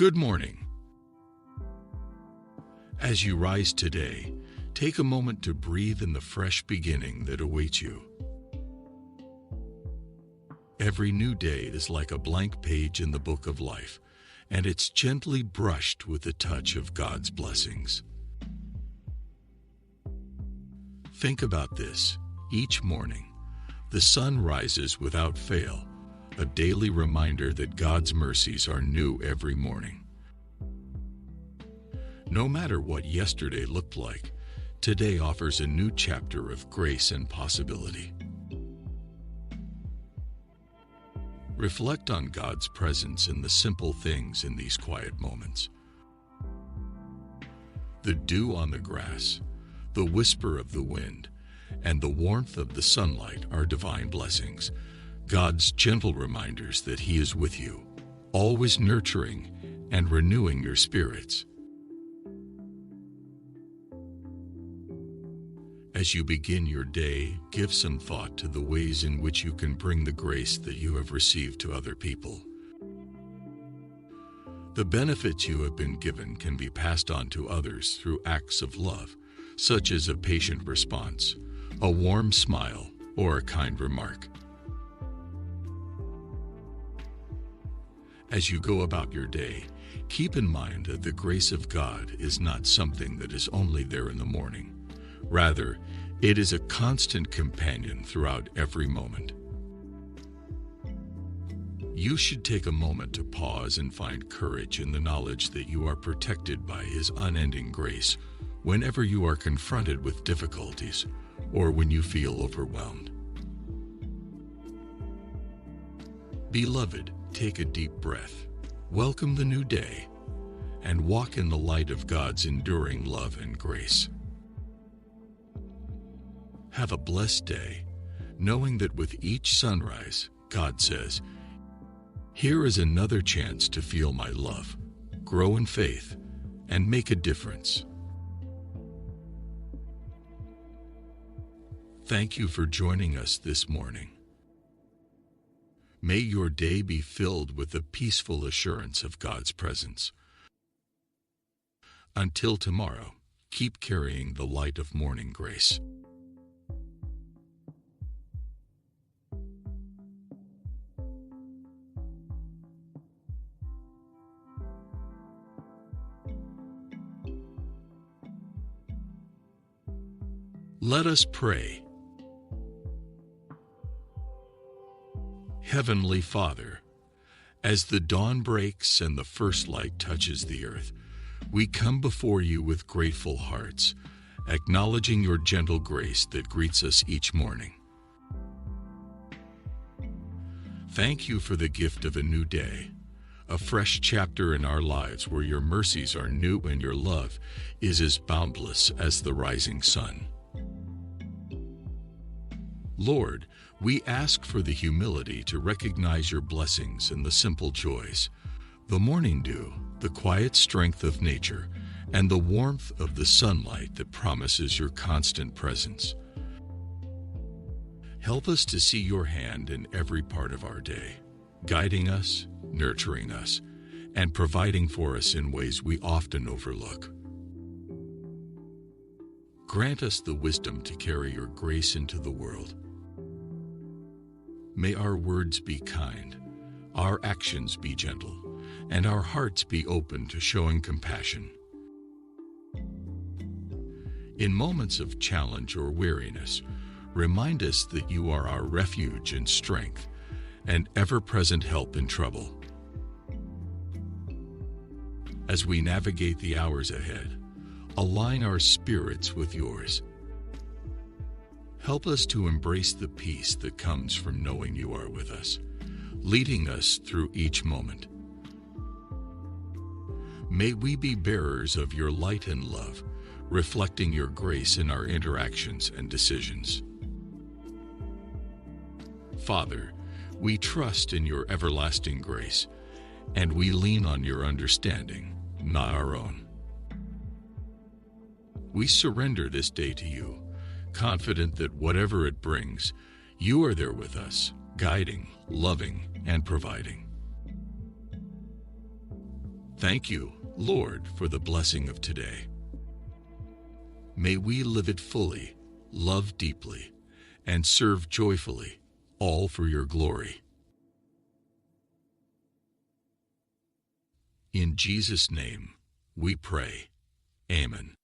Good morning. As you rise today, take a moment to breathe in the fresh beginning that awaits you. Every new day is like a blank page in the book of life, and it's gently brushed with the touch of God's blessings. Think about this. Each morning, the sun rises without fail, a daily reminder that God's mercies are new every morning. No matter what yesterday looked like, today offers a new chapter of grace and possibility. Reflect on God's presence in the simple things in these quiet moments. The dew on the grass, the whisper of the wind, and the warmth of the sunlight are divine blessings, God's gentle reminders that He is with you, always nurturing and renewing your spirits. As you begin your day, give some thought to the ways in which you can bring the grace that you have received to other people. The benefits you have been given can be passed on to others through acts of love, such as a patient response, a warm smile, or a kind remark. As you go about your day, keep in mind that the grace of God is not something that is only there in the morning. Rather, it is a constant companion throughout every moment. You should take a moment to pause and find courage in the knowledge that you are protected by His unending grace whenever you are confronted with difficulties or when you feel overwhelmed. Beloved, take a deep breath, welcome the new day, and walk in the light of God's enduring love and grace. Have a blessed day, knowing that with each sunrise, God says, "Here is another chance to feel my love, grow in faith, and make a difference." Thank you for joining us this morning. May your day be filled with the peaceful assurance of God's presence. Until tomorrow, keep carrying the light of morning grace. Let us pray. Heavenly Father, as the dawn breaks and the first light touches the earth, we come before you with grateful hearts, acknowledging your gentle grace that greets us each morning. Thank you for the gift of a new day, a fresh chapter in our lives where your mercies are new and your love is as boundless as the rising sun. Lord, we ask for the humility to recognize your blessings in the simple joys, the morning dew, the quiet strength of nature, and the warmth of the sunlight that promises your constant presence. Help us to see your hand in every part of our day, guiding us, nurturing us, and providing for us in ways we often overlook. Grant us the wisdom to carry your grace into the world. May our words be kind, our actions be gentle, and our hearts be open to showing compassion. In moments of challenge or weariness, remind us that you are our refuge and strength, and ever-present help in trouble. As we navigate the hours ahead, align our spirits with yours. Help us to embrace the peace that comes from knowing you are with us, leading us through each moment. May we be bearers of your light and love, reflecting your grace in our interactions and decisions. Father, we trust in your everlasting grace, and we lean on your understanding, not our own. We surrender this day to you, confident that whatever it brings, you are there with us, guiding, loving, and providing. Thank you, Lord, for the blessing of today. May we live it fully, love deeply, and serve joyfully, all for your glory. In Jesus' name, we pray. Amen.